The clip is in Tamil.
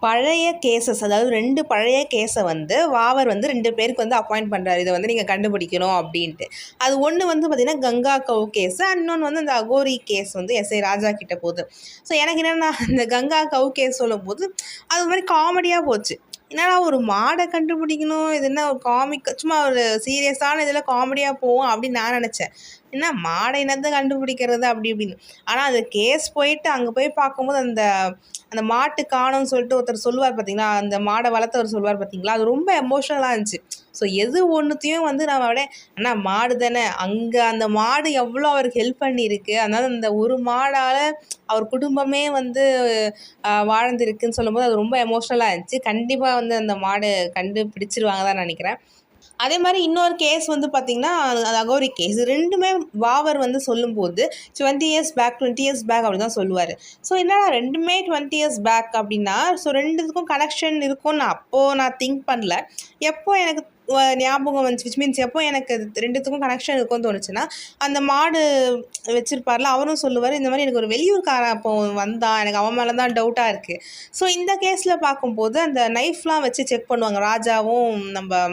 பழைய கேஸஸ், அதாவது 2 பழைய கேஸை வந்து வாவர் வந்து 2 பேருக்கு வந்து அப்பாயிண்ட் பண்ணுறாரு. இதை வந்து நீங்கள் கண்டுபிடிக்கணும் அப்படின்ட்டு. அது ஒன்று வந்து பார்த்திங்கன்னா கங்கா கவ் கேஸு, இன்னொன்று வந்து அந்த அகோரி கேஸ் வந்து எஸ்ஐ ராஜா கிட்ட போகுது. ஸோ எனக்கு என்னென்னா இந்த கங்கா கவ் கேஸ் சொல்லும்போது அது மாதிரி காமெடியாக போச்சு. என்னடா ஒரு மாடை கண்டுபிடிக்கணும், இது என்ன ஒரு காமிக், சும்மா ஒரு சீரியஸான இதில் காமெடியாக போகும் அப்படின்னு நான் நினச்சேன். என்ன மாடை என்னத்தை கண்டுபிடிக்கிறது அப்படி இப்படின்னு. ஆனால் அது கேஸ் போயிட்டு அங்கே போய் பார்க்கும்போது அந்த மாட்டு காணும்னு சொல்லிட்டு ஒருத்தர் சொல்லுவார் பார்த்தீங்களா, அந்த மாடை வளர்த்தவர் சொல்லுவார் பார்த்தீங்களா, அது ரொம்ப எமோஷ்னலாக இருந்துச்சு. ஸோ எது ஒன்றுத்தையும் வந்து நம்ம விட அண்ணா மாடு தானே, அங்கே அந்த மாடு எவ்வளோ அவருக்கு ஹெல்ப் பண்ணியிருக்கு, அதனால் அந்த ஒரு மாடால் அவர் குடும்பமே வந்து வாழ்ந்துருக்குன்னு சொல்லும்போது அது ரொம்ப எமோஷ்னலாக இருந்துச்சு. கண்டிப்பாக வந்து அந்த மாடு கண்டுபிடிச்சிருவாங்க தான் நினைக்கிறேன். அதே மாதிரி இன்னொரு கேஸ் வந்து பார்த்திங்கன்னா அது அகோரி கேஸ். 2மே வாவர் வந்து சொல்லும்போது 20 இயர்ஸ் பேக் அப்படி தான் சொல்லுவார். ஸோ என்னடா 2மே 20 இயர்ஸ் பேக் அப்படின்னா, ஸோ 2த்துக்கும் கனெக்ஷன் இருக்கும்னு நான் திங்க் பண்ணல. எப்போ எனக்கு ஞாபகம் வந்துச்சு, விச் மீன்ஸ் எப்போ எனக்கு 2த்துக்கும் கனெக்ஷன் இருக்கும்னு தோணுச்சுன்னா, அந்த மாடு வச்சுருப்பார்ல அவரும் சொல்லுவார், இந்த மாதிரி எனக்கு ஒரு வெளியூர்காரன் அப்போ வந்தான், எனக்கு அவன் மேலே தான் டவுட்டாக இருக்குது. ஸோ இந்த கேஸில் பார்க்கும்போது அந்த நைஃப்லாம் வச்சு செக் பண்ணுவாங்க ராஜாவும் நம்ம